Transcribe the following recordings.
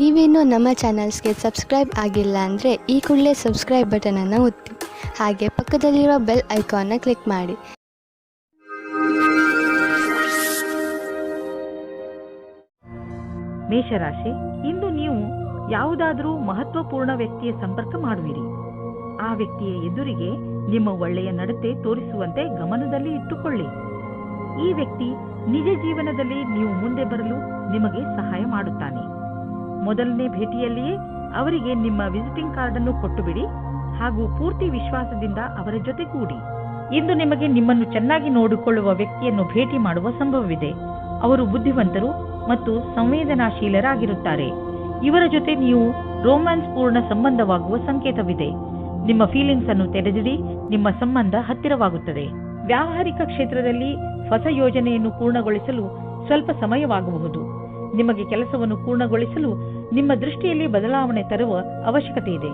ನೀವೇನೂ ನಮ್ಮ ಚಾನಲ್ಸ್ಗೆ ಸಬ್ಸ್ಕ್ರೈಬ್ ಆಗಿಲ್ಲ ಅಂದರೆ ಈ ಕೂಡಲೇ ಸಬ್ಸ್ಕ್ರೈಬ್ ಬಟನನ್ನು ಒತ್ತಿ ಹಾಗೆ ಪಕ್ಕದಲ್ಲಿರುವ ಬೆಲ್ ಐಕಾನ್ನ ಕ್ಲಿಕ್ ಮಾಡಿ. ಮೇಷರಾಶಿ, ಇಂದು ನೀವು ಯಾವುದಾದರೂ ಮಹತ್ವಪೂರ್ಣ ವ್ಯಕ್ತಿಯ ಸಂಪರ್ಕ ಮಾಡುವಿರಿ. ಆ ವ್ಯಕ್ತಿಯ ಎದುರಿಗೆ ನಿಮ್ಮ ಒಳ್ಳೆಯ ನಡತೆ ತೋರಿಸುವಂತೆ ಗಮನದಲ್ಲಿ ಇಟ್ಟುಕೊಳ್ಳಿ. ಈ ವ್ಯಕ್ತಿ ನಿಜ ಜೀವನದಲ್ಲಿ ನೀವು ಮುಂದೆ ಬರಲು ನಿಮಗೆ ಸಹಾಯ ಮಾಡುತ್ತಾನೆ. ಮೊದಲನೇ ಭೇಟಿಯಲ್ಲಿಯೇ ಅವರಿಗೆ ನಿಮ್ಮ ವಿಸಿಟಿಂಗ್ ಕಾರ್ಡ್ ಅನ್ನು ಕೊಟ್ಟು ಬಿಡಿ ಹಾಗೂ ಪೂರ್ತಿ ವಿಶ್ವಾಸದಿಂದ ಅವರ ಜೊತೆಗೂಡಿ. ಇಂದು ನಿಮಗೆ ನಿಮ್ಮನ್ನು ಚೆನ್ನಾಗಿ ನೋಡಿಕೊಳ್ಳುವ ವ್ಯಕ್ತಿಯನ್ನು ಭೇಟಿ ಮಾಡುವ ಸಂಭವವಿದೆ. ಅವರು ಬುದ್ಧಿವಂತರು ಮತ್ತು ಸಂವೇದನಾಶೀಲರಾಗಿರುತ್ತಾರೆ. ಇವರ ಜೊತೆ ನೀವು ರೋಮ್ಯಾನ್ಸ್ ಪೂರ್ಣ ಸಂಬಂಧವಾಗುವ ಸಂಕೇತವಿದೆ. ನಿಮ್ಮ ಫೀಲಿಂಗ್ಸ್ ಅನ್ನು ತೆರೆದಿಡಿ, ನಿಮ್ಮ ಸಂಬಂಧ ಹತ್ತಿರವಾಗುತ್ತದೆ. ವ್ಯಾವಹಾರಿಕ ಕ್ಷೇತ್ರದಲ್ಲಿ ಹೊಸ ಯೋಜನೆಯನ್ನು ಪೂರ್ಣಗೊಳಿಸಲು ಸ್ವಲ್ಪ ಸಮಯವಾಗಬಹುದು. ನಿಮಗೆ ಕೆಲಸವನ್ನು ಪೂರ್ಣಗೊಳಿಸಲು ನಿಮ್ಮ ದೃಷ್ಟಿಯಲ್ಲಿ ಬದಲಾವಣೆ ತರುವ ಅವಶ್ಯಕತೆ ಇದೆ.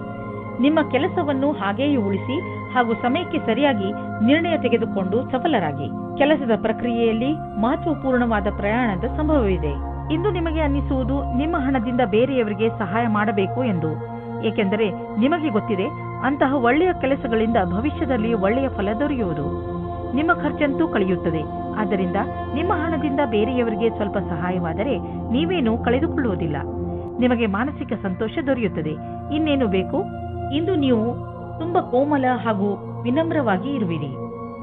ನಿಮ್ಮ ಕೆಲಸವನ್ನು ಹಾಗೆಯೇ ಉಳಿಸಿ ಹಾಗೂ ಸಮಯಕ್ಕೆ ಸರಿಯಾಗಿ ನಿರ್ಣಯ ತೆಗೆದುಕೊಂಡು ಸಫಲರಾಗಿ. ಕೆಲಸದ ಪ್ರಕ್ರಿಯೆಯಲ್ಲಿ ಮಹತ್ವಪೂರ್ಣವಾದ ಪ್ರಯಾಣದ ಸಂಭವವಿದೆ. ಇಂದು ನಿಮಗೆ ಅನ್ನಿಸುವುದು ನಿಮ್ಮ ಹಣದಿಂದ ಬೇರೆಯವರಿಗೆ ಸಹಾಯ ಮಾಡಬೇಕು ಎಂದು. ಏಕೆಂದರೆ ನಿಮಗೆ ಗೊತ್ತಿದೆ, ಅಂತಹ ಒಳ್ಳೆಯ ಕೆಲಸಗಳಿಂದ ಭವಿಷ್ಯದಲ್ಲಿ ಒಳ್ಳೆಯ ಫಲ ದೊರೆಯುವುದು. ನಿಮ್ಮ ಖರ್ಚಂತೂ ಕಳೆಯುತ್ತದೆ. ಆದ್ದರಿಂದ ನಿಮ್ಮ ಹಣದಿಂದ ಬೇರೆಯವರಿಗೆ ಸ್ವಲ್ಪ ಸಹಾಯವಾದರೆ ನೀವೇನು ಕಳೆದುಕೊಳ್ಳುವುದಿಲ್ಲ. ನಿಮಗೆ ಮಾನಸಿಕ ಸಂತೋಷ ದೊರೆಯುತ್ತದೆ. ಇನ್ನೇನು ಬೇಕು? ಇಂದು ನೀವು ತುಂಬಾ ಕೋಮಲ ಹಾಗೂ ವಿನಮ್ರವಾಗಿ ಇರುವಿರಿ.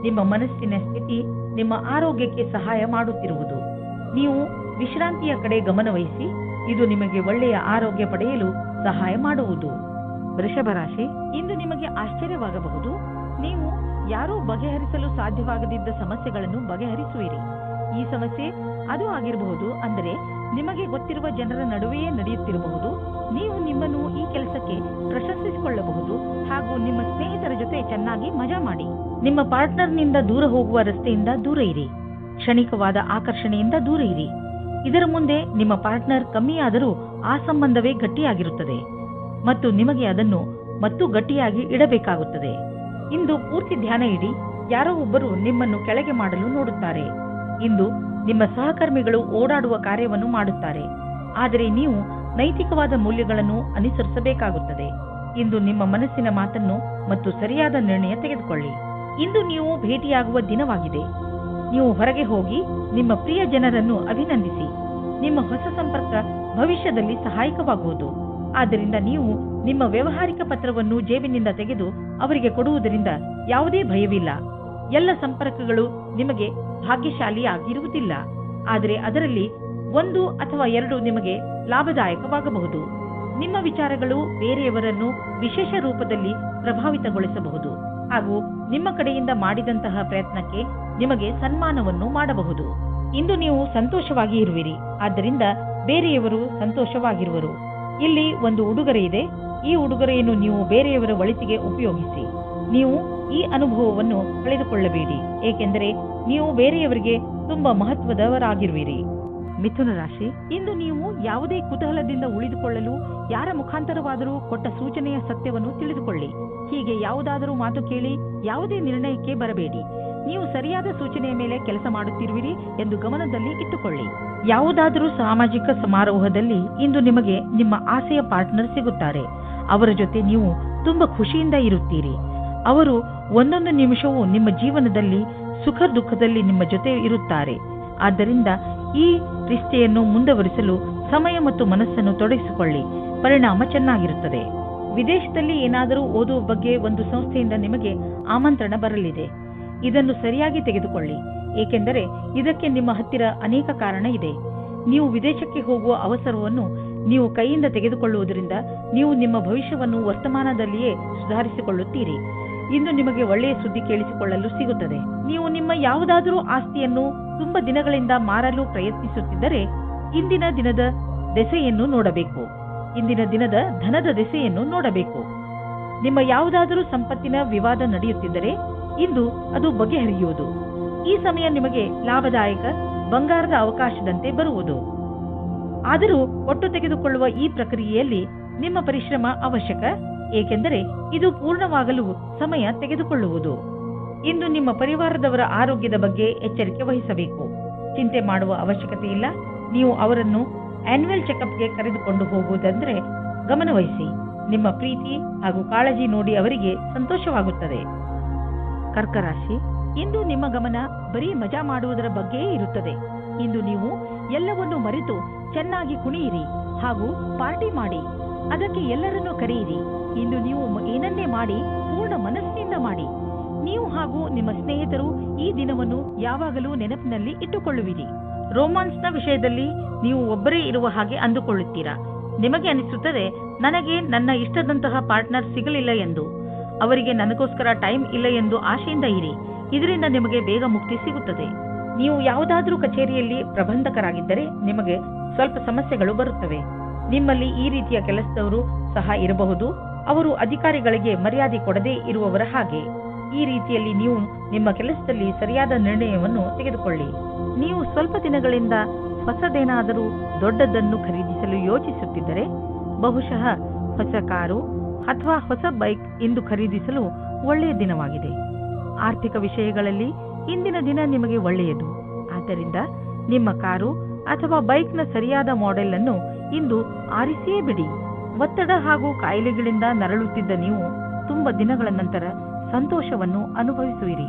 ನಿಮ್ಮ ಮನಸ್ಸಿನ ಸ್ಥಿತಿ ನಿಮ್ಮ ಆರೋಗ್ಯಕ್ಕೆ ಸಹಾಯ ಮಾಡುತ್ತಿರುವುದು. ನೀವು ವಿಶ್ರಾಂತಿಯ ಕಡೆ ಗಮನವಹಿಸಿ. ಇದು ನಿಮಗೆ ಒಳ್ಳೆಯ ಆರೋಗ್ಯ ಪಡೆಯಲು ಸಹಾಯ ಮಾಡುವುದು. ವೃಷಭ ರಾಶಿ, ಇಂದು ನಿಮಗೆ ಆಶ್ಚರ್ಯವಾಗಬಹುದು. ನೀವು ಯಾರೂ ಬಗೆಹರಿಸಲು ಸಾಧ್ಯವಾಗದಿದ್ದ ಸಮಸ್ಯೆಗಳನ್ನು ಬಗೆಹರಿಸುವಿರಿ. ಈ ಸಮಸ್ಯೆ ಅದು ಆಗಿರಬಹುದು, ಅಂದರೆ ನಿಮಗೆ ಗೊತ್ತಿರುವ ಜನರ ನಡುವೆಯೇ ನಡೆಯುತ್ತಿರಬಹುದು. ನೀವು ನಿಮ್ಮನ್ನು ಈ ಕೆಲಸಕ್ಕೆ ಪ್ರಶಂಸಿಸಿಕೊಳ್ಳಬಹುದು ಹಾಗೂ ನಿಮ್ಮ ಸ್ನೇಹಿತರ ಜೊತೆ ಚೆನ್ನಾಗಿ ಮಜಾ ಮಾಡಿ. ನಿಮ್ಮ ಪಾರ್ಟ್ನರ್ನಿಂದ ದೂರ ಹೋಗುವ ರಸ್ತೆಯಿಂದ ದೂರ ಇರಿ. ಕ್ಷಣಿಕವಾದ ಆಕರ್ಷಣೆಯಿಂದ ದೂರ ಇರಿ. ಇದರ ಮುಂದೆ ನಿಮ್ಮ ಪಾರ್ಟ್ನರ್ ಕಮ್ಮಿಯಾದರೂ ಆ ಸಂಬಂಧವೇ ಗಟ್ಟಿಯಾಗಿರುತ್ತದೆ ಮತ್ತು ನಿಮಗೆ ಅದನ್ನು ಮತ್ತು ಗಟ್ಟಿಯಾಗಿ ಇಡಬೇಕಾಗುತ್ತದೆ. ಇಂದು ಪೂರ್ತಿ ಧ್ಯಾನ ಇಡಿ. ಯಾರೋ ಒಬ್ಬರು ನಿಮ್ಮನ್ನು ಕೆಳಗೆ ಮಾಡಲು ನೋಡುತ್ತಾರೆ. ಇಂದು ನಿಮ್ಮ ಸಹಕರ್ಮಿಗಳು ಓಡಾಡುವ ಕಾರ್ಯವನ್ನು ಮಾಡುತ್ತಾರೆ, ಆದರೆ ನೀವು ನೈತಿಕವಾದ ಮೌಲ್ಯಗಳನ್ನು ಅನುಸರಿಸಬೇಕಾಗುತ್ತದೆ. ಇಂದು ನಿಮ್ಮ ಮನಸ್ಸಿನ ಮಾತನ್ನು ಮತ್ತು ಸರಿಯಾದ ನಿರ್ಣಯ ತೆಗೆದುಕೊಳ್ಳಿ. ಇಂದು ನೀವು ಭೇಟಿಯಾಗುವ ದಿನವಾಗಿದೆ. ನೀವು ಹೊರಗೆ ಹೋಗಿ ನಿಮ್ಮ ಪ್ರಿಯ ಜನರನ್ನು ಅಭಿನಂದಿಸಿ. ನಿಮ್ಮ ಹೊಸ ಸಂಪರ್ಕ ಭವಿಷ್ಯದಲ್ಲಿ ಸಹಾಯಕವಾಗುವುದು. ಆದ್ದರಿಂದ ನೀವು ನಿಮ್ಮ ವ್ಯಾವಹಾರಿಕ ಪತ್ರವನ್ನು ಜೇಬಿನಿಂದ ತೆಗೆದು ಅವರಿಗೆ ಕೊಡುವುದರಿಂದ ಯಾವುದೇ ಭಯವಿಲ್ಲ. ಎಲ್ಲ ಸಂಪರ್ಕಗಳು ನಿಮಗೆ ಭಾಗ್ಯಶಾಲಿಯಾಗಿರುವುದಿಲ್ಲ, ಆದರೆ ಅದರಲ್ಲಿ 1 ಅಥವಾ 2 ನಿಮಗೆ ಲಾಭದಾಯಕವಾಗಬಹುದು. ನಿಮ್ಮ ವಿಚಾರಗಳು ಬೇರೆಯವರನ್ನು ವಿಶೇಷ ರೂಪದಲ್ಲಿ ಪ್ರಭಾವಿತಗೊಳಿಸಬಹುದು ಹಾಗೂ ನಿಮ್ಮ ಕಡೆಯಿಂದ ಮಾಡಿದಂತಹ ಪ್ರಯತ್ನಕ್ಕೆ ನಿಮಗೆ ಸನ್ಮಾನವನ್ನು ಮಾಡಬಹುದು. ಇಂದು ನೀವು ಸಂತೋಷವಾಗಿ ಇರುವಿರಿ, ಆದ್ದರಿಂದ ಬೇರೆಯವರು ಸಂತೋಷವಾಗಿರುವರು. ಇಲ್ಲಿ ಒಂದು ಉಡುಗೊರೆ ಇದೆ. ಈ ಉಡುಗೊರೆಯನ್ನು ನೀವು ಬೇರೆಯವರ ಒಳಿತಿಗೆ ಉಪಯೋಗಿಸಿ. ನೀವು ಈ ಅನುಭವವನ್ನು ಕಳೆದುಕೊಳ್ಳಬೇಡಿ, ಏಕೆಂದರೆ ನೀವು ಬೇರೆಯವರಿಗೆ ತುಂಬಾ ಮಹತ್ವದವರಾಗಿರುವಿರಿ. ಮಿಥುನ ರಾಶಿ, ಇಂದು ನೀವು ಯಾವುದೇ ಕುತೂಹಲದಿಂದ ಉಳಿದುಕೊಳ್ಳಲು ಯಾರ ಮುಖಾಂತರವಾದರೂ ಕೊಟ್ಟ ಸೂಚನೆಯ ಸತ್ಯವನ್ನು ತಿಳಿದುಕೊಳ್ಳಿ. ಹೀಗೆ ಯಾವುದಾದರೂ ಮಾತು ಕೇಳಿ ಯಾವುದೇ ನಿರ್ಣಯಕ್ಕೆ ಬರಬೇಡಿ. ನೀವು ಸರಿಯಾದ ಸೂಚನೆಯ ಮೇಲೆ ಕೆಲಸ ಮಾಡುತ್ತಿರುವಿರಿ ಎಂದು ಗಮನದಲ್ಲಿ ಇಟ್ಟುಕೊಳ್ಳಿ. ಯಾವುದಾದರೂ ಸಾಮಾಜಿಕ ಸಮಾರೋಹದಲ್ಲಿ ಇಂದು ನಿಮಗೆ ನಿಮ್ಮ ಆಸೆಯ ಪಾರ್ಟ್ನರ್ ಸಿಗುತ್ತಾರೆ. ಅವರ ಜೊತೆ ನೀವು ತುಂಬಾ ಖುಷಿಯಿಂದ ಇರುತ್ತೀರಿ. ಅವರು ಒಂದೊಂದು ನಿಮಿಷವೂ ನಿಮ್ಮ ಜೀವನದಲ್ಲಿ ಸುಖ ದುಃಖದಲ್ಲಿ ನಿಮ್ಮ ಜೊತೆ ಇರುತ್ತಾರೆ. ಆದ್ದರಿಂದ ಈ ರಿಶ್ತೆಯನ್ನು ಮುಂದುವರಿಸಲು ಸಮಯ ಮತ್ತು ಮನಸ್ಸನ್ನು ತೊಡಗಿಸಿಕೊಳ್ಳಿ. ಪರಿಣಾಮ ಚೆನ್ನಾಗಿರುತ್ತದೆ. ವಿದೇಶದಲ್ಲಿ ಏನಾದರೂ ಓದುವ ಬಗ್ಗೆ ಒಂದು ಸಂಸ್ಥೆಯಿಂದ ನಿಮಗೆ ಆಮಂತ್ರಣ ಬರಲಿದೆ. ಇದನ್ನು ಸರಿಯಾಗಿ ತೆಗೆದುಕೊಳ್ಳಿ, ಏಕೆಂದರೆ ಇದಕ್ಕೆ ನಿಮ್ಮ ಹತ್ತಿರ ಅನೇಕ ಕಾರಣ ಇದೆ. ನೀವು ವಿದೇಶಕ್ಕೆ ಹೋಗುವ ಅವಸರವನ್ನು ನೀವು ಕೈಯಿಂದ ತೆಗೆದುಕೊಳ್ಳುವುದರಿಂದ ನೀವು ನಿಮ್ಮ ಭವಿಷ್ಯವನ್ನು ವರ್ತಮಾನದಲ್ಲಿಯೇ ಸುಧಾರಿಸಿಕೊಳ್ಳುತ್ತೀರಿ. ಇಂದು ನಿಮಗೆ ಒಳ್ಳೆಯ ಸುದ್ದಿ ಕೇಳಿಸಿಕೊಳ್ಳಲು ಸಿಗುತ್ತದೆ. ನೀವು ನಿಮ್ಮ ಯಾವುದಾದರೂ ಆಸ್ತಿಯನ್ನು ತುಂಬಾ ದಿನಗಳಿಂದ ಮಾರಲು ಪ್ರಯತ್ನಿಸುತ್ತಿದ್ದರೆ ಇಂದಿನ ದಿನದ ದೆಸೆಯನ್ನು ನೋಡಬೇಕು. ಇಂದಿನ ದಿನದ ಧನದ ದೆಸೆಯನ್ನು ನೋಡಬೇಕು. ನಿಮ್ಮ ಯಾವುದಾದರೂ ಸಂಪತ್ತಿನ ವಿವಾದ ನಡೆಯುತ್ತಿದ್ದರೆ ಇಂದು ಅದು ಬಗೆಹರಿಯುವುದು. ಈ ಸಮಯ ನಿಮಗೆ ಲಾಭದಾಯಕ ಬಂಗಾರದ ಅವಕಾಶದಂತೆ ಬರುವುದು. ಆದರೂ ಒಟ್ಟು ತೆಗೆದುಕೊಳ್ಳುವ ಈ ಪ್ರಕ್ರಿಯೆಯಲ್ಲಿ ನಿಮ್ಮ ಪರಿಶ್ರಮ ಅವಶ್ಯಕ, ಏಕೆಂದರೆ ಇದು ಪೂರ್ಣವಾಗಲು ಸಮಯ ತೆಗೆದುಕೊಳ್ಳುವುದು. ಇಂದು ನಿಮ್ಮ ಪರಿವಾರದವರ ಆರೋಗ್ಯದ ಬಗ್ಗೆ ಎಚ್ಚರಿಕೆ ವಹಿಸಬೇಕು. ಚಿಂತೆ ಮಾಡುವ ಅವಶ್ಯಕತೆ ಇಲ್ಲ. ನೀವು ಅವರನ್ನು ಆನ್ಯುವಲ್ ಚೆಕಪ್ಗೆ ಕರೆದುಕೊಂಡು ಹೋಗುವುದಂದ್ರೆ ಗಮನವಹಿಸಿ. ನಿಮ್ಮ ಪ್ರೀತಿ ಹಾಗೂ ಕಾಳಜಿ ನೋಡಿ ಅವರಿಗೆ ಸಂತೋಷವಾಗುತ್ತದೆ. ಕರ್ಕ ರಾಶಿ, ಇಂದು ನಿಮ್ಮ ಗಮನ ಬರೀ ಮಜಾ ಮಾಡುವುದರ ಬಗ್ಗೆಯೇ ಇರುತ್ತದೆ. ಇಂದು ನೀವು ಎಲ್ಲವನ್ನೂ ಮರೆತು ಚೆನ್ನಾಗಿ ಕುಣಿಯಿರಿ ಹಾಗೂ ಪಾರ್ಟಿ ಮಾಡಿ. ಅದಕ್ಕೆ ಎಲ್ಲರನ್ನೂ ಕರೆಯಿರಿ. ಇಂದು ನೀವು ಏನನ್ನೇ ಮಾಡಿ ಪೂರ್ಣ ಮನಸ್ಸಿನಿಂದ ಮಾಡಿ. ನೀವು ಹಾಗೂ ನಿಮ್ಮ ಸ್ನೇಹಿತರು ಈ ದಿನವನ್ನು ಯಾವಾಗಲೂ ನೆನಪಿನಲ್ಲಿ ಇಟ್ಟುಕೊಳ್ಳುವಿರಿ. ರೋಮಾನ್ಸ್ನ ವಿಷಯದಲ್ಲಿ ನೀವು ಒಬ್ಬರೇ ಇರುವ ಹಾಗೆ ಅಂದುಕೊಳ್ಳುತ್ತೀರಾ. ನಿಮಗೆ ಅನಿಸುತ್ತದೆ, ನನಗೆ ನನ್ನ ಇಷ್ಟದಂತಹ ಪಾರ್ಟ್ನರ್ ಸಿಗಲಿಲ್ಲ ಎಂದು, ಅವರಿಗೆ ನನಗೋಸ್ಕರ ಟೈಮ್ ಇಲ್ಲ ಎಂದು ಆಶೆಯಿಂದ ಇರಿ. ಇದರಿಂದ ನಿಮಗೆ ಬೇಗ ಮುಕ್ತಿ ಸಿಗುತ್ತದೆ. ನೀವು ಯಾವುದಾದ್ರೂ ಕಚೇರಿಯಲ್ಲಿ ಪ್ರಬಂಧಕರಾಗಿದ್ದರೆ ನಿಮಗೆ ಸ್ವಲ್ಪ ಸಮಸ್ಯೆಗಳು ಬರುತ್ತವೆ. ನಿಮ್ಮಲ್ಲಿ ಈ ರೀತಿಯ ಕೆಲಸದವರು ಸಹ ಇರಬಹುದು. ಅವರು ಅಧಿಕಾರಿಗಳಿಗೆ ಮರ್ಯಾದೆ ಕೊಡದೇ ಇರುವವರ ಹಾಗೆ. ಈ ರೀತಿಯಲ್ಲಿ ನೀವು ನಿಮ್ಮ ಕೆಲಸದಲ್ಲಿ ಸರಿಯಾದ ನಿರ್ಣಯವನ್ನು ತೆಗೆದುಕೊಳ್ಳಿ. ನೀವು ಸ್ವಲ್ಪ ದಿನಗಳಿಂದ ಹೊಸದೇನಾದರೂ ದೊಡ್ಡದನ್ನು ಖರೀದಿಸಲು ಯೋಚಿಸುತ್ತಿದ್ದರೆ, ಬಹುಶಃ ಹೊಸ ಕಾರು ಅಥವಾ ಹೊಸ ಬೈಕ್ ಇಂದು ಖರೀದಿಸಲು ಒಳ್ಳೆಯ ದಿನವಾಗಿದೆ. ಆರ್ಥಿಕ ವಿಷಯಗಳಲ್ಲಿ ಇಂದಿನ ದಿನ ನಿಮಗೆ ಒಳ್ಳೆಯದು. ಆದ್ದರಿಂದ ನಿಮ್ಮ ಕಾರು ಅಥವಾ ಬೈಕ್ನ ಸರಿಯಾದ ಮಾಡೆಲ್ ಅನ್ನು ಇಂದು ಆರಿಸಿಯೇ ಬಿಡಿ. ಒತ್ತಡ ಹಾಗೂ ಕಾಯಿಲೆಗಳಿಂದ ನರಳುತ್ತಿದ್ದ ನೀವು ತುಂಬಾ ದಿನಗಳ ನಂತರ ಸಂತೋಷವನ್ನು ಅನುಭವಿಸುವಿರಿ.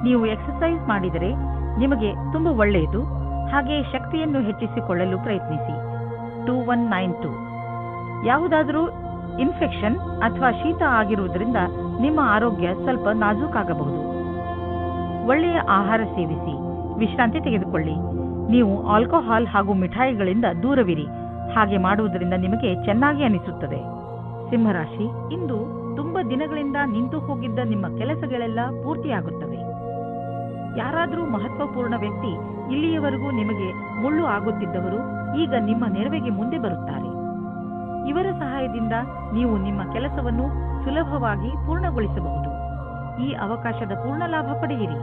ನೀವು ಎಕ್ಸರ್ಸೈಸ್ ಮಾಡಿದರೆ ನಿಮಗೆ ತುಂಬಾ ಒಳ್ಳೆಯದು. ಹಾಗೆ ಶಕ್ತಿಯನ್ನು ಹೆಚ್ಚಿಸಿಕೊಳ್ಳಲು ಪ್ರಯತ್ನಿಸಿ. 2192 ಯಾವುದಾದರೂ ಇನ್ಫೆಕ್ಷನ್ ಅಥವಾ ಶೀತ ಆಗಿರುವುದರಿಂದ ನಿಮ್ಮ ಆರೋಗ್ಯ ಸ್ವಲ್ಪ ನಾಜೂಕಾಗಬಹುದು. ಒಳ್ಳೆಯ ಆಹಾರ ಸೇವಿಸಿ, ವಿಶ್ರಾಂತಿ ತೆಗೆದುಕೊಳ್ಳಿ. ನೀವು ಆಲ್ಕೋಹಾಲ್ ಹಾಗೂ ಮಿಠಾಯಿಗಳಿಂದ ದೂರವಿರಿ. ಹಾಗೆ ಮಾಡುವುದರಿಂದ ನಿಮಗೆ ಚೆನ್ನಾಗಿ ಅನಿಸುತ್ತದೆ. ಸಿಂಹರಾಶಿ, ಇಂದು ತುಂಬಾ ದಿನಗಳಿಂದ ನಿಂತು ಹೋಗಿದ್ದ ನಿಮ್ಮ ಕೆಲಸಗಳೆಲ್ಲ ಪೂರ್ತಿಯಾಗುತ್ತವೆ. ಯಾರಾದರೂ ಮಹತ್ವಪೂರ್ಣ ವ್ಯಕ್ತಿ, ಇಲ್ಲಿಯವರೆಗೂ ನಿಮಗೆ ಮುಳ್ಳು ಆಗುತ್ತಿದ್ದವರು ಈಗ ನಿಮ್ಮ ನೆರವಿಗೆ ಮುಂದೆ ಬರುತ್ತಾರೆ. ಇವರ ಸಹಾಯದಿಂದ ನೀವು ನಿಮ್ಮ ಕೆಲಸವನ್ನು ಸುಲಭವಾಗಿ ಪೂರ್ಣಗೊಳಿಸಬಹುದು. ಈ ಅವಕಾಶದ ಪೂರ್ಣ ಲಾಭ ಪಡೆಯಿರಿ.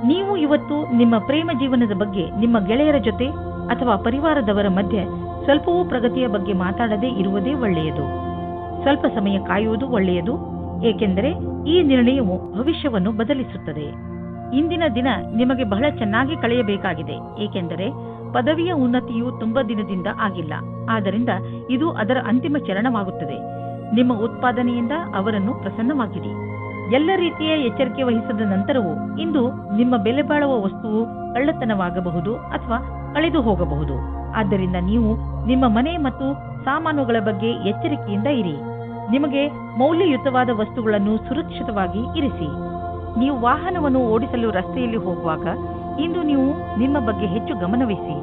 ನೀವು ಇವತ್ತು ನಿಮ್ಮ ಪ್ರೇಮ ಜೀವನದ ಬಗ್ಗೆ ನಿಮ್ಮ ಗೆಳೆಯರ ಜೊತೆ ಅಥವಾ ಪರಿವಾರದವರ ಮಧ್ಯೆ ಸ್ವಲ್ಪವೂ ಪ್ರಗತಿಯ ಬಗ್ಗೆ ಮಾತಾಡದೇ ಇರುವುದೇ ಒಳ್ಳೆಯದು. ಸ್ವಲ್ಪ ಸಮಯ ಕಾಯುವುದು ಒಳ್ಳೆಯದು, ಏಕೆಂದರೆ ಈ ನಿರ್ಣಯವು ಭವಿಷ್ಯವನ್ನು ಬದಲಿಸುತ್ತದೆ. ಇಂದಿನ ದಿನ ನಿಮಗೆ ಬಹಳ ಚೆನ್ನಾಗಿ ಕಳೆಯಬೇಕಾಗಿದೆ, ಏಕೆಂದರೆ ಪದವಿಯ ಉನ್ನತಿಯು ತುಂಬಾ ದಿನದಿಂದ ಆಗಿಲ್ಲ. ಆದ್ದರಿಂದ ಇದು ಅದರ ಅಂತಿಮ ಚರಣವಾಗುತ್ತದೆ. ನಿಮ್ಮ ಉತ್ಪಾದನೆಯಿಂದ ಅವರನ್ನು ಪ್ರಸನ್ನವಾಗಿಡಿ. ಎಲ್ಲ ರೀತಿಯ ಎಚ್ಚರಿಕೆ ವಹಿಸಿದ ನಂತರವೂ ಇಂದು ನಿಮ್ಮ ಬೆಲೆ ಬಾಳುವ ವಸ್ತುವು ಕಳ್ಳತನವಾಗಬಹುದು ಅಥವಾ ಕಳೆದು ಹೋಗಬಹುದು. ಆದ್ದರಿಂದ ನೀವು ನಿಮ್ಮ ಮನೆ ಮತ್ತು ಸಾಮಾನುಗಳ ಬಗ್ಗೆ ಎಚ್ಚರಿಕೆಯಿಂದ ಇರಿ. ನಿಮಗೆ ಮೌಲ್ಯಯುತವಾದ ವಸ್ತುಗಳನ್ನು ಸುರಕ್ಷಿತವಾಗಿ ಇರಿಸಿ. ನೀವು ವಾಹನವನ್ನು ಓಡಿಸಲು ರಸ್ತೆಯಲ್ಲಿ ಹೋಗುವಾಗ ಇಂದು ನೀವು ನಿಮ್ಮ ಬಗ್ಗೆ ಹೆಚ್ಚು ಗಮನವಹಿಸಿ.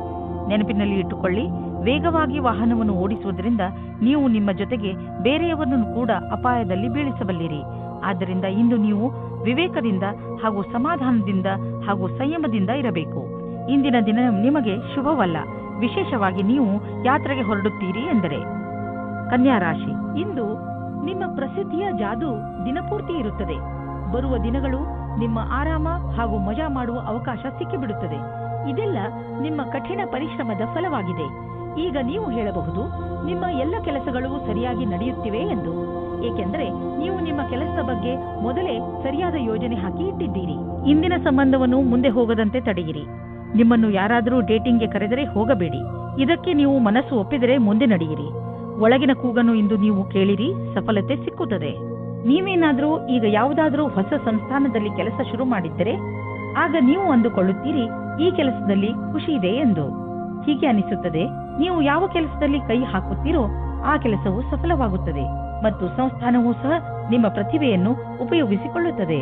ನೆನಪಿನಲ್ಲಿ ಇಟ್ಟುಕೊಳ್ಳಿ, ವೇಗವಾಗಿ ವಾಹನವನ್ನು ಓಡಿಸುವುದರಿಂದ ನೀವು ನಿಮ್ಮ ಜೊತೆಗೆ ಬೇರೆಯವರನ್ನು ಕೂಡ ಅಪಾಯದಲ್ಲಿ ಬೀಳಿಸಬಲ್ಲಿರಿ. ಆದ್ದರಿಂದ ಇಂದು ನೀವು ವಿವೇಕದಿಂದ ಹಾಗೂ ಸಮಾಧಾನದಿಂದ ಹಾಗೂ ಸಂಯಮದಿಂದ ಇರಬೇಕು. ಇಂದಿನ ದಿನ ನಿಮಗೆ ಶುಭವಲ್ಲ, ವಿಶೇಷವಾಗಿ ನೀವು ಯಾತ್ರೆಗೆ ಹೊರಡುತ್ತೀರಿ ಎಂದರೆ. ಕನ್ಯಾ ರಾಶಿ, ಇಂದು ನಿಮ್ಮ ಪ್ರಸಿದ್ಧಿಯ ಜಾದು ದಿನಪೂರ್ತಿ ಇರುತ್ತದೆ. ಬರುವ ದಿನಗಳು ನಿಮ್ಮ ಆರಾಮ ಹಾಗೂ ಮಜಾ ಮಾಡುವ ಅವಕಾಶ ಸಿಕ್ಕಿಬಿಡುತ್ತದೆ. ಇದೆಲ್ಲ ನಿಮ್ಮ ಕಠಿಣ ಪರಿಶ್ರಮದ ಫಲವಾಗಿದೆ. ಈಗ ನೀವು ಹೇಳಬಹುದು, ನಿಮ್ಮ ಎಲ್ಲ ಕೆಲಸಗಳು ಸರಿಯಾಗಿ ನಡೆಯುತ್ತಿವೆ ಎಂದು. ಏಕೆಂದರೆ ನೀವು ನಿಮ್ಮ ಕೆಲಸದ ಬಗ್ಗೆ ಮೊದಲೇ ಸರಿಯಾದ ಯೋಜನೆ ಹಾಕಿ ಇಟ್ಟಿದ್ದೀರಿ. ಇಂದಿನ ಸಂಬಂಧವನ್ನು ಮುಂದೆ ಹೋಗದಂತೆ ತಡೆಯಿರಿ. ನಿಮ್ಮನ್ನು ಯಾರಾದರೂ ಡೇಟಿಂಗ್ಗೆ ಕರೆದರೆ ಹೋಗಬೇಡಿ. ಇದಕ್ಕೆ ನೀವು ಮನಸ್ಸು ಒಪ್ಪಿದರೆ ಮುಂದೆ ನಡೆಯಿರಿ. ಒಳಗಿನ ಕೂಗನ್ನು ಇಂದು ನೀವು ಕೇಳಿರಿ, ಸಫಲತೆ ಸಿಕ್ಕುತ್ತದೆ. ನೀವೇನಾದರೂ ಈಗ ಯಾವುದಾದರೂ ಹೊಸ ಸಂಸ್ಥಾನದಲ್ಲಿ ಕೆಲಸ ಶುರು ಮಾಡಿದ್ದರೆ ಆಗ ನೀವು ಅಂದುಕೊಳ್ಳುತ್ತೀರಿ, ಈ ಕೆಲಸದಲ್ಲಿ ಖುಷಿ ಇದೆ ಎಂದು. ಹೀಗೆ ಅನಿಸುತ್ತದೆ. ನೀವು ಯಾವ ಕೆಲಸದಲ್ಲಿ ಕೈ ಹಾಕುತ್ತೀರೋ ಆ ಕೆಲಸವು ಸಫಲವಾಗುತ್ತದೆ ಮತ್ತು ಸಂಸ್ಥಾನವೂ ಸಹ ನಿಮ್ಮ ಪ್ರತಿಭೆಯನ್ನು ಉಪಯೋಗಿಸಿಕೊಳ್ಳುತ್ತದೆ.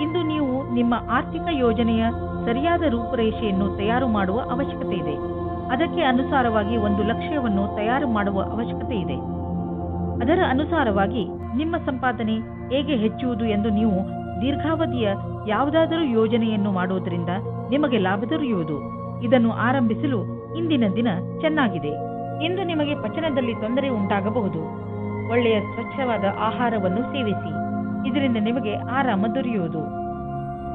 ಇಂದು ನೀವು ನಿಮ್ಮ ಆರ್ಥಿಕ ಯೋಜನೆಯ ಸರಿಯಾದ ರೂಪುರೇಷೆಯನ್ನು ತಯಾರು ಮಾಡುವ ಅವಶ್ಯಕತೆ ಇದೆ. ಅದಕ್ಕೆ ಅನುಸಾರವಾಗಿ ಒಂದು ಲಕ್ಷ್ಯವನ್ನು ತಯಾರು ಮಾಡುವ ಅವಶ್ಯಕತೆ ಇದೆ. ಅದರ ಅನುಸಾರವಾಗಿ ನಿಮ್ಮ ಸಂಪಾದನೆ ಹೇಗೆ ಹೆಚ್ಚುವುದು ಎಂದು ನೀವು ದೀರ್ಘಾವಧಿಯ ಯಾವುದಾದರೂ ಯೋಜನೆಯನ್ನು ಮಾಡುವುದರಿಂದ ನಿಮಗೆ ಲಾಭ ದೊರೆಯುವುದು. ಇದನ್ನು ಆರಂಭಿಸಲು ಇಂದಿನ ದಿನ ಚೆನ್ನಾಗಿದೆ. ಇಂದು ನಿಮಗೆ ಪಚನದಲ್ಲಿ ತೊಂದರೆ ಉಂಟಾಗಬಹುದು. ಒಳ್ಳೆಯ ಸ್ವಚ್ಛವಾದ ಆಹಾರವನ್ನು ಸೇವಿಸಿ, ಇದರಿಂದ ನಿಮಗೆ ಆರಾಮ ದೊರೆಯುವುದು.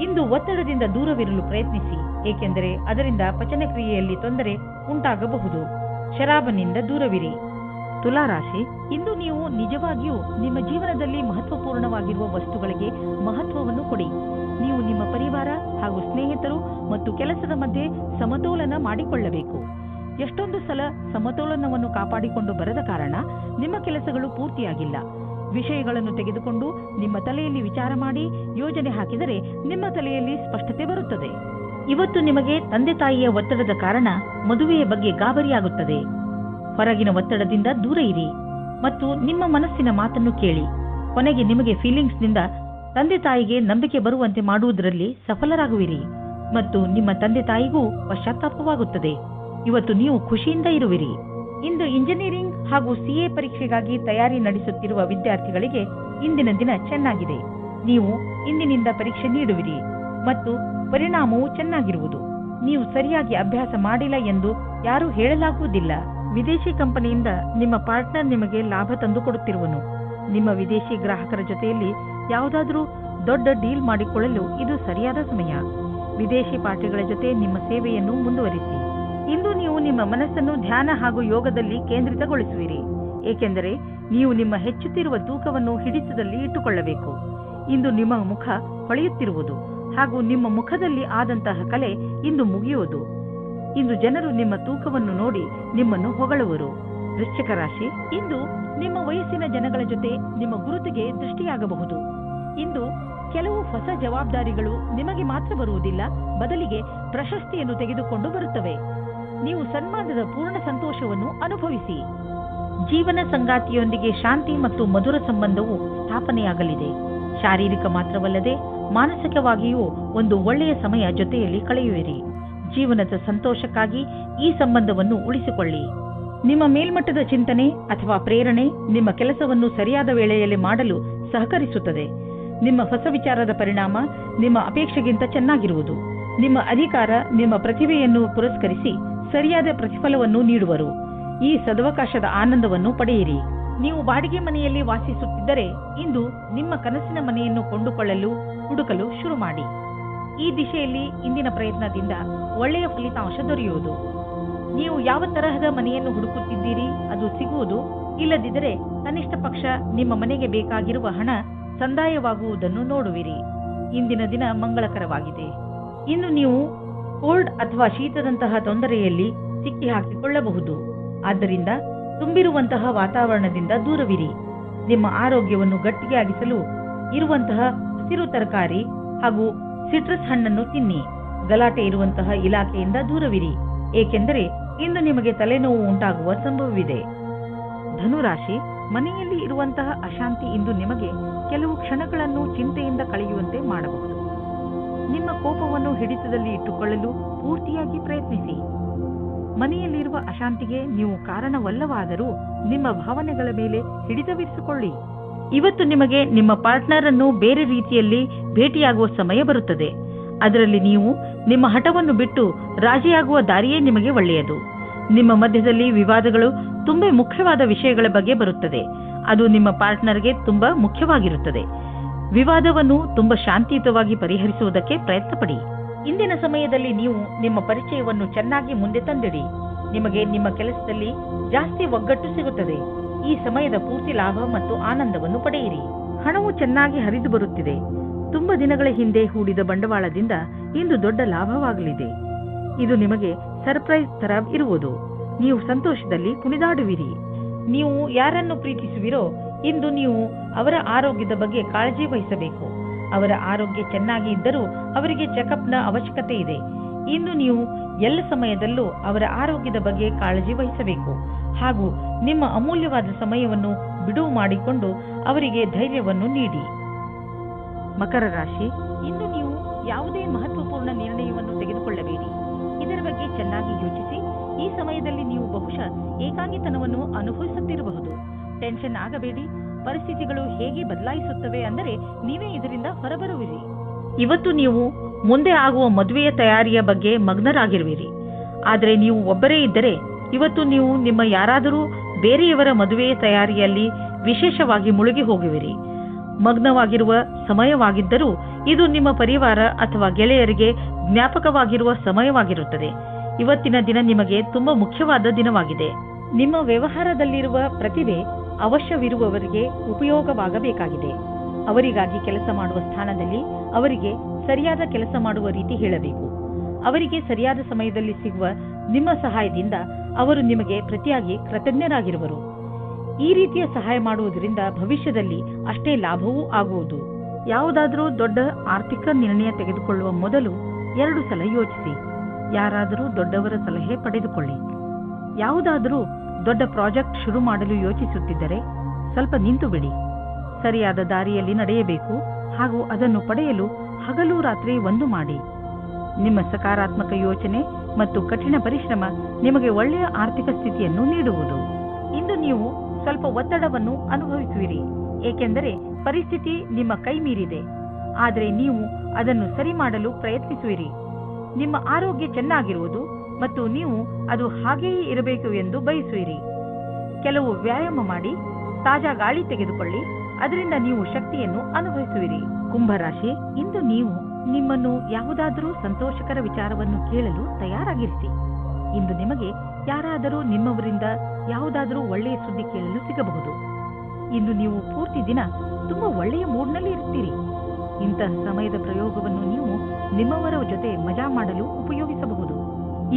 ಇಂದು ಒತ್ತಡದಿಂದ ದೂರವಿರಲು ಪ್ರಯತ್ನಿಸಿ, ಏಕೆಂದರೆ ಅದರಿಂದ ಪಚನ ಕ್ರಿಯೆಯಲ್ಲಿ ತೊಂದರೆ ಉಂಟಾಗಬಹುದು. ಶರಾಬನಿಂದ ದೂರವಿರಿ. ತುಲಾರಾಶಿ, ಇಂದು ನೀವು ನಿಜವಾಗಿಯೂ ನಿಮ್ಮ ಜೀವನದಲ್ಲಿ ಮಹತ್ವಪೂರ್ಣವಾಗಿರುವ ವಸ್ತುಗಳಿಗೆ ಮಹತ್ವವನ್ನು ಕೊಡಿ. ನೀವು ನಿಮ್ಮ ಪರಿವಾರ ಹಾಗೂ ಸ್ನೇಹಿತರು ಮತ್ತು ಕೆಲಸದ ಮಧ್ಯೆ ಸಮತೋಲನ ಮಾಡಿಕೊಳ್ಳಬೇಕು. ಎಷ್ಟೊಂದು ಸಲ ಸಮತೋಲನವನ್ನು ಕಾಪಾಡಿಕೊಂಡು ಬರದ ಕಾರಣ ನಿಮ್ಮ ಕೆಲಸಗಳು ಪೂರ್ತಿಯಾಗಿಲ್ಲ. ವಿಷಯಗಳನ್ನು ತೆಗೆದುಕೊಂಡು ನಿಮ್ಮ ತಲೆಯಲ್ಲಿ ವಿಚಾರ ಮಾಡಿ ಯೋಜನೆ ಹಾಕಿದರೆ ನಿಮ್ಮ ತಲೆಯಲ್ಲಿ ಸ್ಪಷ್ಟತೆ ಬರುತ್ತದೆ. ಇವತ್ತು ನಿಮಗೆ ತಂದೆ ತಾಯಿಯ ಒತ್ತಡದ ಕಾರಣ ಮದುವೆಯ ಬಗ್ಗೆ ಗಾಬರಿಯಾಗುತ್ತದೆ. ಹೊರಗಿನ ಒತ್ತಡದಿಂದ ದೂರ ಇರಿ ಮತ್ತು ನಿಮ್ಮ ಮನಸ್ಸಿನ ಮಾತನ್ನು ಕೇಳಿ. ಕೊನೆಗೆ ನಿಮಗೆ ಫೀಲಿಂಗ್ಸ್ನಿಂದ ತಂದೆ ತಾಯಿಗೆ ನಂಬಿಕೆ ಬರುವಂತೆ ಮಾಡುವುದರಲ್ಲಿ ಸಫಲರಾಗುವಿರಿ ಮತ್ತು ನಿಮ್ಮ ತಂದೆ ತಾಯಿಗೂ ಪಶ್ಚಾತ್ತಾಪವಾಗುತ್ತದೆ. ಇವತ್ತು ನೀವು ಖುಷಿಯಿಂದ ಇರುವಿರಿ. ಇಂದು ಇಂಜಿನಿಯರಿಂಗ್ ಹಾಗೂ CA ಪರೀಕ್ಷೆಗಾಗಿ ತಯಾರಿ ನಡೆಸುತ್ತಿರುವ ವಿದ್ಯಾರ್ಥಿಗಳಿಗೆ ಇಂದಿನ ದಿನ ಚೆನ್ನಾಗಿದೆ. ನೀವು ಇಂದಿನಿಂದ ಪರೀಕ್ಷೆ ನೀಡುವಿರಿ ಮತ್ತು ಪರಿಣಾಮವು ಚೆನ್ನಾಗಿರುವುದು. ನೀವು ಸರಿಯಾಗಿ ಅಭ್ಯಾಸ ಮಾಡಿಲ್ಲ ಎಂದು ಯಾರೂ ಹೇಳಲಾಗುವುದಿಲ್ಲ. ವಿದೇಶಿ ಕಂಪನಿಯಿಂದ ನಿಮ್ಮ ಪಾರ್ಟ್ನರ್ ನಿಮಗೆ ಲಾಭ ತಂದುಕೊಡುತ್ತಿರುವನು. ನಿಮ್ಮ ವಿದೇಶಿ ಗ್ರಾಹಕರ ಜೊತೆಯಲ್ಲಿ ಯಾವುದಾದರೂ ದೊಡ್ಡ ಡೀಲ್ ಮಾಡಿಕೊಳ್ಳಲು ಇದು ಸರಿಯಾದ ಸಮಯ. ವಿದೇಶಿ ಪಾರ್ಟಿಗಳ ಜೊತೆ ನಿಮ್ಮ ಸೇವೆಯನ್ನು ಮುಂದುವರಿಸಿ. ಇಂದು ನೀವು ನಿಮ್ಮ ಮನಸ್ಸನ್ನು ಧ್ಯಾನ ಹಾಗೂ ಯೋಗದಲ್ಲಿ ಕೇಂದ್ರಿತಗೊಳಿಸುವಿರಿ, ಏಕೆಂದರೆ ನೀವು ನಿಮ್ಮ ಹೆಚ್ಚುತ್ತಿರುವ ತೂಕವನ್ನು ಹಿಡಿತದಲ್ಲಿ ಇಟ್ಟುಕೊಳ್ಳಬೇಕು. ಇಂದು ನಿಮ್ಮ ಮುಖ ಹೊಳೆಯುತ್ತಿರುವುದು ಹಾಗೂ ನಿಮ್ಮ ಮುಖದಲ್ಲಿ ಆದಂತಹ ಕಲೆ ಇಂದು ಮುಗಿಯುವುದು. ಇಂದು ಜನರು ನಿಮ್ಮ ತೂಕವನ್ನು ನೋಡಿ ನಿಮ್ಮನ್ನು ಹೊಗಳುವರು. ವೃಶ್ಚಿಕ ರಾಶಿ, ಇಂದು ನಿಮ್ಮ ವಯಸ್ಸಿನ ಜನಗಳ ಜೊತೆ ನಿಮ್ಮ ಗುರುತಿಗೆ ದೃಷ್ಟಿಯಾಗಬಹುದು. ಇಂದು ಕೆಲವು ಹೊಸ ಜವಾಬ್ದಾರಿಗಳು ನಿಮಗೆ ಮಾತ್ರ ಬರುವುದಿಲ್ಲ, ಬದಲಿಗೆ ಪ್ರಶಸ್ತಿಯನ್ನು ತೆಗೆದುಕೊಂಡು ಬರುತ್ತವೆ. ನೀವು ಸನ್ಮಾನದ ಪೂರ್ಣ ಸಂತೋಷವನ್ನು ಅನುಭವಿಸಿ. ಜೀವನ ಸಂಗಾತಿಯೊಂದಿಗೆ ಶಾಂತಿ ಮತ್ತು ಮಧುರ ಸಂಬಂಧವು ಸ್ಥಾಪನೆಯಾಗಲಿದೆ. ಶಾರೀರಿಕ ಮಾತ್ರವಲ್ಲದೆ ಮಾನಸಿಕವಾಗಿಯೂ ಒಂದು ಒಳ್ಳೆಯ ಸಮಯ ಜೊತೆಯಲ್ಲಿ ಕಳೆಯುವಿರಿ. ಜೀವನದ ಸಂತೋಷಕ್ಕಾಗಿ ಈ ಸಂಬಂಧವನ್ನು ಉಳಿಸಿಕೊಳ್ಳಿ. ನಿಮ್ಮ ಮೇಲ್ಮಟ್ಟದ ಚಿಂತನೆ ಅಥವಾ ಪ್ರೇರಣೆ ನಿಮ್ಮ ಕೆಲಸವನ್ನು ಸರಿಯಾದ ವೇಳೆಯಲ್ಲಿ ಮಾಡಲು ಸಹಕರಿಸುತ್ತದೆ. ನಿಮ್ಮ ಹೊಸ ವಿಚಾರದ ಪರಿಣಾಮ ನಿಮ್ಮ ಅಪೇಕ್ಷೆಗಿಂತ ಚೆನ್ನಾಗಿರುವುದು. ನಿಮ್ಮ ಅಧಿಕಾರ ನಿಮ್ಮ ಪ್ರತಿಭೆಯನ್ನು ಪುರಸ್ಕರಿಸಿ ಸರಿಯಾದ ಪ್ರತಿಫಲವನ್ನು ನೀಡುವರು. ಈ ಸದವಕಾಶದ ಆನಂದವನ್ನು ಪಡೆಯಿರಿ. ನೀವು ಬಾಡಿಗೆ ಮನೆಯಲ್ಲಿ ವಾಸಿಸುತ್ತಿದ್ದರೆ ಇಂದು ನಿಮ್ಮ ಕನಸಿನ ಮನೆಯನ್ನು ಕೊಂಡುಕೊಳ್ಳಲು ಹುಡುಕಲು ಶುರು ಮಾಡಿ. ಈ ದಿಶೆಯಲ್ಲಿ ಇಂದಿನ ಪ್ರಯತ್ನದಿಂದ ಒಳ್ಳೆಯ ಫಲಿತಾಂಶ ದೊರೆಯುವುದು. ನೀವು ಯಾವ ತರಹದ ಮನೆಯನ್ನು ಹುಡುಕುತ್ತಿದ್ದೀರಿ ಅದು ಸಿಗುವುದು. ಇಲ್ಲದಿದ್ದರೆ ಕನಿಷ್ಠ ಪಕ್ಷ ನಿಮ್ಮ ಮನೆಗೆ ಬೇಕಾಗಿರುವ ಹಣ ಸಂದಾಯವಾಗುವುದನ್ನು ನೋಡುವಿರಿ. ಇಂದಿನ ದಿನ ಮಂಗಳಕರವಾಗಿದೆ. ಇನ್ನು ನೀವು ಕೋಲ್ಡ್ ಅಥವಾ ಶೀತದಂತಹ ತೊಂದರೆಯಲ್ಲಿ ಸಿಕ್ಕಿ ಹಾಕಿಕೊಳ್ಳಬಹುದು. ಆದ್ದರಿಂದ ತುಂಬಿರುವಂತಹ ವಾತಾವರಣದಿಂದ ದೂರವಿರಿ. ನಿಮ್ಮ ಆರೋಗ್ಯವನ್ನು ಗಟ್ಟಿಯಾಗಿಸಲು ಇರುವಂತಹ ಹಸಿರು ತರಕಾರಿ ಹಾಗೂ ಸಿಟ್ರಸ್ ಹಣ್ಣನ್ನು ತಿನ್ನಿ. ಗಲಾಟೆ ಇರುವಂತಹ ಇಲಾಖೆಯಿಂದ ದೂರವಿರಿ, ಏಕೆಂದರೆ ಇಂದು ನಿಮಗೆ ತಲೆನೋವು ಉಂಟಾಗುವ ಸಂಭವವಿದೆ. ಧನುರಾಶಿ, ಮನೆಯಲ್ಲಿ ಇರುವಂತಹ ಅಶಾಂತಿ ಇಂದು ನಿಮಗೆ ಕೆಲವು ಕ್ಷಣಗಳನ್ನು ಚಿಂತೆಯಿಂದ ಕಳೆಯುವಂತೆ ಮಾಡಬಹುದು. ನಿಮ್ಮ ಕೋಪವನ್ನು ಹಿಡಿತದಲ್ಲಿ ಇಟ್ಟುಕೊಳ್ಳಲು ಪೂರ್ತಿಯಾಗಿ ಪ್ರಯತ್ನಿಸಿ. ಮನೆಯಲ್ಲಿರುವ ಅಶಾಂತಿಗೆ ನೀವು ಕಾರಣವಲ್ಲವಾದರೂ ನಿಮ್ಮ ಭಾವನೆಗಳ ಮೇಲೆ ಹಿಡಿತವಿರಿಸಿಕೊಳ್ಳಿ. ಇವತ್ತು ನಿಮಗೆ ನಿಮ್ಮ ಪಾರ್ಟ್ನರ್ ಅನ್ನು ಬೇರೆ ರೀತಿಯಲ್ಲಿ ಭೇಟಿಯಾಗುವ ಸಮಯ ಬರುತ್ತದೆ. ಅದರಲ್ಲಿ ನೀವು ನಿಮ್ಮ ಹಠವನ್ನು ಬಿಟ್ಟು ರಾಜಿಯಾಗುವ ದಾರಿಯೇ ನಿಮಗೆ ಒಳ್ಳೆಯದು. ನಿಮ್ಮ ಮಧ್ಯದಲ್ಲಿ ವಿವಾದಗಳು ತುಂಬಾ ಮುಖ್ಯವಾದ ವಿಷಯಗಳ ಬಗ್ಗೆ ಬರುತ್ತದೆ. ಅದು ನಿಮ್ಮ ಪಾರ್ಟ್ನರ್ಗೆ ತುಂಬಾ ಮುಖ್ಯವಾಗಿರುತ್ತದೆ. ವಿವಾದವನ್ನು ತುಂಬಾ ಶಾಂತಿಯುತವಾಗಿ ಪರಿಹರಿಸುವುದಕ್ಕೆ ಪ್ರಯತ್ನ ಪಡಿ. ಇಂದಿನ ಸಮಯದಲ್ಲಿ ನೀವು ನಿಮ್ಮ ಪರಿಚಯವನ್ನು ಚೆನ್ನಾಗಿ ಮುಂದೆ ತಂದಿಡಿ. ನಿಮಗೆ ನಿಮ್ಮ ಕೆಲಸದಲ್ಲಿ ಜಾಸ್ತಿ ಒಗ್ಗಟ್ಟು ಸಿಗುತ್ತದೆ. ಈ ಸಮಯದ ಪೂರ್ತಿ ಲಾಭ ಮತ್ತು ಆನಂದವನ್ನು ಪಡೆಯಿರಿ. ಹಣವು ಚೆನ್ನಾಗಿ ಹರಿದು ಬರುತ್ತಿದೆ. ತುಂಬಾ ದಿನಗಳ ಹಿಂದೆ ಹೂಡಿದ ಬಂಡವಾಳದಿಂದ ಇಂದು ದೊಡ್ಡ ಲಾಭವಾಗಲಿದೆ. ಇದು ನಿಮಗೆ ಸರ್ಪ್ರೈಸ್ ತರ ಇರುವುದು. ನೀವು ಸಂತೋಷದಲ್ಲಿ ಕುಣಿದಾಡುವಿರಿ. ನೀವು ಯಾರನ್ನು ಪ್ರೀತಿಸುವಿರೋ ಇಂದು ನೀವು ಅವರ ಆರೋಗ್ಯದ ಬಗ್ಗೆ ಕಾಳಜಿ ವಹಿಸಬೇಕು. ಅವರ ಆರೋಗ್ಯ ಚೆನ್ನಾಗಿ ಇದ್ದರೂ ಅವರಿಗೆ ಚೆಕಪ್ನ ಅವಶ್ಯಕತೆ ಇದೆ. ಇನ್ನು ನೀವು ಎಲ್ಲ ಸಮಯದಲ್ಲೂ ಅವರ ಆರೋಗ್ಯದ ಬಗ್ಗೆ ಕಾಳಜಿ ವಹಿಸಬೇಕು ಹಾಗೂ ನಿಮ್ಮ ಅಮೂಲ್ಯವಾದ ಸಮಯವನ್ನು ಬಿಡುವು ಮಾಡಿಕೊಂಡು ಅವರಿಗೆ ಧೈರ್ಯವನ್ನು ನೀಡಿ. ಮಕರ ರಾಶಿ, ಇಂದು ನೀವು ಯಾವುದೇ ಮಹತ್ವಪೂರ್ಣ ನಿರ್ಣಯವನ್ನು ತೆಗೆದುಕೊಳ್ಳಬೇಡಿ. ಇದರ ಬಗ್ಗೆ ಚೆನ್ನಾಗಿ ಯೋಚಿಸಿ. ಈ ಸಮಯದಲ್ಲಿ ನೀವು ಬಹುಶಃ ಏಕಾಂಗಿತನವನ್ನು ಅನುಭವಿಸುತ್ತಿರಬಹುದು. ಟೆನ್ಷನ್ ಆಗಬೇಡಿ. ಪರಿಸ್ಥಿತಿಗಳು ಹೇಗೆ ಬದಲಾಯಿಸುತ್ತವೆ ಅಂದರೆ ನೀವೇ ಇದರಿಂದ ಹೊರಬರುವಿರಿ. ಇವತ್ತು ನೀವು ಮುಂದೆ ಆಗುವ ಮದುವೆಯ ತಯಾರಿಯ ಬಗ್ಗೆ ಮಗ್ನರಾಗಿರುವಿರಿ. ಆದರೆ ನೀವು ಒಬ್ಬರೇ ಇದ್ದರೆ ಇವತ್ತು ನೀವು ನಿಮ್ಮ ಯಾರಾದರೂ ಬೇರೆಯವರ ಮದುವೆಯ ತಯಾರಿಯಲ್ಲಿ ವಿಶೇಷವಾಗಿ ಮುಳುಗಿ ಹೋಗುವಿರಿ. ಮಗ್ನವಾಗಿರುವ ಸಮಯವಾಗಿದ್ದರೂ ಇದು ನಿಮ್ಮ ಪರಿವಾರ ಅಥವಾ ಗೆಳೆಯರಿಗೆ ಜ್ಞಾಪಕವಾಗಿರುವ ಸಮಯವಾಗಿರುತ್ತದೆ. ಇವತ್ತಿನ ದಿನ ನಿಮಗೆ ತುಂಬಾ ಮುಖ್ಯವಾದ ದಿನವಾಗಿದೆ. ನಿಮ್ಮ ವ್ಯವಹಾರದಲ್ಲಿರುವ ಪ್ರತಿಭೆ ಅವಶ್ಯವಿರುವವರಿಗೆ ಉಪಯೋಗವಾಗಬೇಕಾಗಿದೆ. ಅವರಿಗಾಗಿ ಕೆಲಸ ಮಾಡುವ ಸ್ಥಾನದಲ್ಲಿ ಅವರಿಗೆ ಸರಿಯಾದ ಕೆಲಸ ಮಾಡುವ ರೀತಿ ಹೇಳಬೇಕು. ಅವರಿಗೆ ಸರಿಯಾದ ಸಮಯದಲ್ಲಿ ಸಿಗುವ ನಿಮ್ಮ ಸಹಾಯದಿಂದ ಅವರು ನಿಮಗೆ ಪ್ರತಿಯಾಗಿ ಕೃತಜ್ಞರಾಗಿರುವರು. ಈ ರೀತಿಯ ಸಹಾಯ ಮಾಡುವುದರಿಂದ ಭವಿಷ್ಯದಲ್ಲಿ ಅಷ್ಟೇ ಲಾಭವೂ ಆಗುವುದು. ಯಾವುದಾದರೂ ದೊಡ್ಡ ಆರ್ಥಿಕ ನಿರ್ಣಯ ತೆಗೆದುಕೊಳ್ಳುವ ಮೊದಲು 2 ಸಲ ಯೋಚಿಸಿ. ಯಾರಾದರೂ ದೊಡ್ಡವರ ಸಲಹೆ ಪಡೆದುಕೊಳ್ಳಿ. ಯಾವುದಾದರೂ ದೊಡ್ಡ ಪ್ರಾಜೆಕ್ಟ್ ಶುರು ಮಾಡಲು ಯೋಚಿಸುತ್ತಿದ್ದರೆ ಸ್ವಲ್ಪ ನಿಂತು ಬಿಡಿ. ಸರಿಯಾದ ದಾರಿಯಲ್ಲಿ ನಡೆಯಬೇಕು ಹಾಗೂ ಅದನ್ನು ಪಡೆಯಲು ಹಗಲು ರಾತ್ರಿ ಒಂದು ಮಾಡಿ. ನಿಮ್ಮ ಸಕಾರಾತ್ಮಕ ಯೋಚನೆ ಮತ್ತು ಕಠಿಣ ಪರಿಶ್ರಮ ನಿಮಗೆ ಒಳ್ಳೆಯ ಆರ್ಥಿಕ ಸ್ಥಿತಿಯನ್ನು ನೀಡುವುದು. ಇಂದು ನೀವು ಸ್ವಲ್ಪ ಒತ್ತಡವನ್ನು ಅನುಭವಿಸುವಿರಿ, ಏಕೆಂದರೆ ಪರಿಸ್ಥಿತಿ ನಿಮ್ಮ ಕೈ ಮೀರಿದೆ. ಆದರೆ ನೀವು ಅದನ್ನು ಸರಿ ಮಾಡಲು ಪ್ರಯತ್ನಿಸುವಿರಿ. ನಿಮ್ಮ ಆರೋಗ್ಯ ಚೆನ್ನಾಗಿರುವುದು ಮತ್ತು ನೀವು ಅದು ಹಾಗೆಯೇ ಇರಬೇಕು ಎಂದು ಬಯಸುವಿರಿ. ಕೆಲವು ವ್ಯಾಯಾಮ ಮಾಡಿ, ತಾಜಾ ಗಾಳಿ ತೆಗೆದುಕೊಳ್ಳಿ, ಅದರಿಂದ ನೀವು ಶಕ್ತಿಯನ್ನು ಅನುಭವಿಸುವಿರಿ. ಕುಂಭರಾಶಿ, ಇಂದು ನೀವು ನಿಮ್ಮನ್ನು ಯಾವುದಾದರೂ ಸಂತೋಷಕರ ವಿಚಾರವನ್ನು ಕೇಳಲು ತಯಾರಾಗಿರಿಸಿ. ಇಂದು ನಿಮಗೆ ಯಾರಾದರೂ ನಿಮ್ಮವರಿಂದ ಯಾವುದಾದರೂ ಒಳ್ಳೆಯ ಸುದ್ದಿ ಕೇಳಲು ಸಿಗಬಹುದು. ಇಂದು ನೀವು ಪೂರ್ತಿ ದಿನ ತುಂಬಾ ಒಳ್ಳೆಯ ಮೂಡ್ನಲ್ಲಿ ಇರ್ತೀರಿ. ಇಂತಹ ಸಮಯದ ಪ್ರಯೋಗವನ್ನು ನೀವು ನಿಮ್ಮವರ ಜೊತೆ ಮಜಾ ಮಾಡಲು ಉಪಯೋಗಿಸಬಹುದು.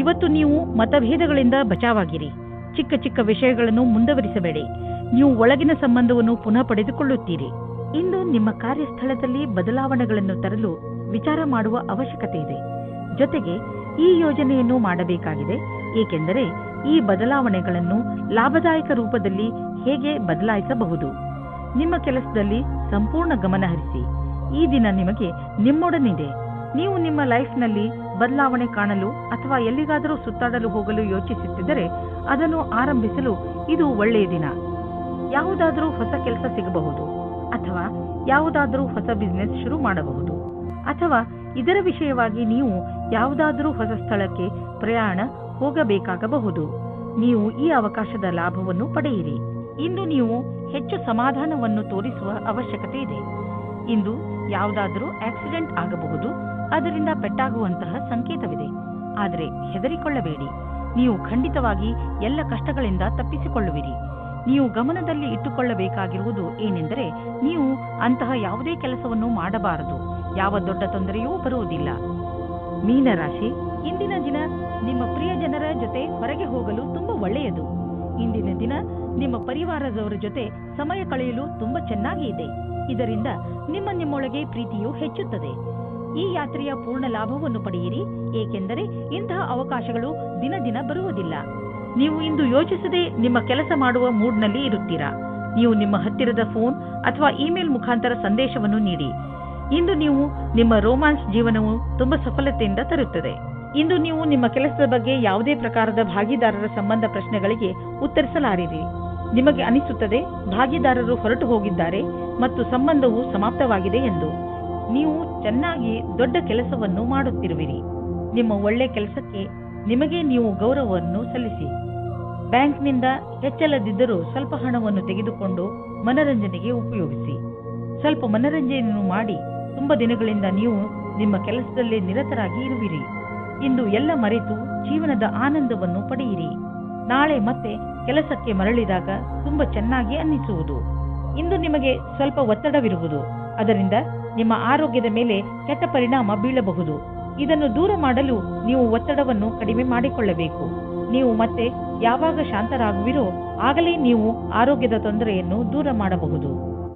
ಇವತ್ತು ನೀವು ಮತಭೇದಗಳಿಂದ ಬಚಾವಾಗಿರಿ. ಚಿಕ್ಕ ಚಿಕ್ಕ ವಿಷಯಗಳನ್ನು ಮುಂದುವರಿಸಬೇಡಿ. ನೀವು ಒಳಗಿನ ಸಂಬಂಧವನ್ನು ಪುನಃ ಪಡೆದುಕೊಳ್ಳುತ್ತೀರಿ. ಇಂದು ನಿಮ್ಮ ಕಾರ್ಯಸ್ಥಳದಲ್ಲಿ ಬದಲಾವಣೆಗಳನ್ನು ತರಲು ವಿಚಾರ ಮಾಡುವ ಅವಶ್ಯಕತೆ ಇದೆ. ಜೊತೆಗೆ ಈ ಯೋಜನೆಯನ್ನು ಮಾಡಬೇಕಾಗಿದೆ, ಏಕೆಂದರೆ ಈ ಬದಲಾವಣೆಗಳನ್ನು ಲಾಭದಾಯಕ ರೂಪದಲ್ಲಿ ಹೇಗೆ ಬದಲಾಯಿಸಬಹುದು. ನಿಮ್ಮ ಕೆಲಸದಲ್ಲಿ ಸಂಪೂರ್ಣ ಗಮನ ಹರಿಸಿ. ಈ ದಿನ ನಿಮಗೆ ನಿಮ್ಮೊಡನಿದೆ. ನೀವು ನಿಮ್ಮ ಲೈಫ್ನಲ್ಲಿ ಬದಲಾವಣೆ ಕಾಣಲು ಅಥವಾ ಎಲ್ಲಿಗಾದರೂ ಸುತ್ತಾಡಲು ಹೋಗಲು ಯೋಚಿಸುತ್ತಿದ್ದರೆ ಅದನ್ನು ಆರಂಭಿಸಲು ಇದು ಒಳ್ಳೆಯ ದಿನ. ಯಾವುದಾದರೂ ಹೊಸ ಕೆಲಸ ಸಿಗಬಹುದು, ಅಥವಾ ಯಾವುದಾದರೂ ಹೊಸ ಬಿಸಿನೆಸ್ ಶುರು ಮಾಡಬಹುದು, ಅಥವಾ ಇದರ ವಿಷಯವಾಗಿ ನೀವು ಯಾವುದಾದರೂ ಹೊಸ ಸ್ಥಳಕ್ಕೆ ಪ್ರಯಾಣ ಹೋಗಬೇಕಾಗಬಹುದು. ನೀವು ಈ ಅವಕಾಶದ ಲಾಭವನ್ನು ಪಡೆಯಿರಿ. ಇಂದು ನೀವು ಹೆಚ್ಚು ಸಮಾಧಾನವನ್ನು ತೋರಿಸುವ ಅವಶ್ಯಕತೆ ಇದೆ. ಇಂದು ಯಾವುದಾದರೂ ಆಕ್ಸಿಡೆಂಟ್ ಆಗಬಹುದು, ಅದರಿಂದ ಪೆಟ್ಟಾಗುವಂತಹ ಸಂಕೇತವಿದೆ. ಆದರೆ ಹೆದರಿಕೊಳ್ಳಬೇಡಿ, ನೀವು ಖಂಡಿತವಾಗಿ ಎಲ್ಲ ಕಷ್ಟಗಳಿಂದ ತಪ್ಪಿಸಿಕೊಳ್ಳುವಿರಿ. ನೀವು ಗಮನದಲ್ಲಿ ಇಟ್ಟುಕೊಳ್ಳಬೇಕಾಗಿರುವುದು ಏನೆಂದರೆ, ನೀವು ಅಂತಹ ಯಾವುದೇ ಕೆಲಸವನ್ನು ಮಾಡಬಾರದು. ಯಾವ ದೊಡ್ಡ ತೊಂದರೆಯೂ ಬರುವುದಿಲ್ಲ. ಮೀನರಾಶಿ, ಇಂದಿನ ದಿನ ನಿಮ್ಮ ಪ್ರಿಯ ಜನರ ಜೊತೆ ಹೊರಗೆ ಹೋಗಲು ತುಂಬಾ ಒಳ್ಳೆಯದು. ಇಂದಿನ ದಿನ ನಿಮ್ಮ ಪರಿವಾರದವರ ಜೊತೆ ಸಮಯ ಕಳೆಯಲು ತುಂಬಾ ಚೆನ್ನಾಗಿ ಇದೆ. ಇದರಿಂದ ನಿಮ್ಮೊಳಗೆ ಪ್ರೀತಿಯು ಹೆಚ್ಚುತ್ತದೆ. ಈ ಯಾತ್ರೆಯ ಪೂರ್ಣ ಲಾಭವನ್ನು ಪಡೆಯಿರಿ, ಏಕೆಂದರೆ ಇಂತಹ ಅವಕಾಶಗಳು ದಿನ ದಿನ ಬರುವುದಿಲ್ಲ. ನೀವು ಇಂದು ಯೋಚಿಸದೆ ನಿಮ್ಮ ಕೆಲಸ ಮಾಡುವ ಮೂಡ್ನಲ್ಲಿ ಇರುತ್ತೀರಾ. ನೀವು ನಿಮ್ಮ ಹತ್ತಿರದ ಫೋನ್ ಅಥವಾ ಇಮೇಲ್ ಮುಖಾಂತರ ಸಂದೇಶವನ್ನು ನೀಡಿ. ಇಂದು ನೀವು ನಿಮ್ಮ ರೋಮಾನ್ಸ್ ಜೀವನವು ತುಂಬಾ ಸಫಲತೆಯಿಂದ ತರುತ್ತದೆ. ಇಂದು ನೀವು ನಿಮ್ಮ ಕೆಲಸದ ಬಗ್ಗೆ ಯಾವುದೇ ಪ್ರಕಾರದ ಭಾಗಿದಾರರ ಸಂಬಂಧ ಪ್ರಶ್ನೆಗಳಿಗೆ ಉತ್ತರಿಸಲಾರಿರಿ. ನಿಮಗೆ ಅನಿಸುತ್ತದೆ ಭಾಗಿದಾರರು ಹೊರಟು ಹೋಗಿದ್ದಾರೆ ಮತ್ತು ಸಂಬಂಧವು ಸಮಾಪ್ತವಾಗಿದೆ ಎಂದು. ನೀವು ಚೆನ್ನಾಗಿ ದೊಡ್ಡ ಕೆಲಸವನ್ನು ಮಾಡುತ್ತಿರುವಿರಿ. ನಿಮ್ಮ ಒಳ್ಳೆ ಕೆಲಸಕ್ಕೆ ನಿಮಗೆ ನೀವು ಗೌರವವನ್ನು ಸಲ್ಲಿಸಿ. ಬ್ಯಾಂಕ್ನಿಂದ ಹೆಚ್ಚಲದಿದ್ದರೂ ಸ್ವಲ್ಪ ಹಣವನ್ನು ತೆಗೆದುಕೊಂಡು ಮನರಂಜನೆಗೆ ಉಪಯೋಗಿಸಿ. ಸ್ವಲ್ಪ ಮನರಂಜನೆಯನ್ನು ಮಾಡಿ. ತುಂಬಾ ದಿನಗಳಿಂದ ನೀವು ನಿಮ್ಮ ಕೆಲಸದಲ್ಲೇ ನಿರತರಾಗಿ ಇರುವಿರಿ. ಇಂದು ಎಲ್ಲ ಮರೆತು ಜೀವನದ ಆನಂದವನ್ನು ಪಡೆಯಿರಿ. ನಾಳೆ ಮತ್ತೆ ಕೆಲಸಕ್ಕೆ ಮರಳಿದಾಗ ತುಂಬಾ ಚೆನ್ನಾಗಿ ಅನ್ನಿಸುವುದು. ಇಂದು ನಿಮಗೆ ಸ್ವಲ್ಪ ಒತ್ತಡವಿರುವುದು, ಅದರಿಂದ ನಿಮ್ಮ ಆರೋಗ್ಯದ ಮೇಲೆ ಕೆಟ್ಟ ಪರಿಣಾಮ ಬೀಳಬಹುದು. ಇದನ್ನು ದೂರ ಮಾಡಲು ನೀವು ಒತ್ತಡವನ್ನು ಕಡಿಮೆ ಮಾಡಿಕೊಳ್ಳಬೇಕು. ನೀವು ಮತ್ತೆ ಯಾವಾಗ ಶಾಂತರಾಗುವಿರೋ ಆಗಲೇ ನೀವು ಆರೋಗ್ಯದ ತೊಂದರೆಯನ್ನು ದೂರ ಮಾಡಬಹುದು.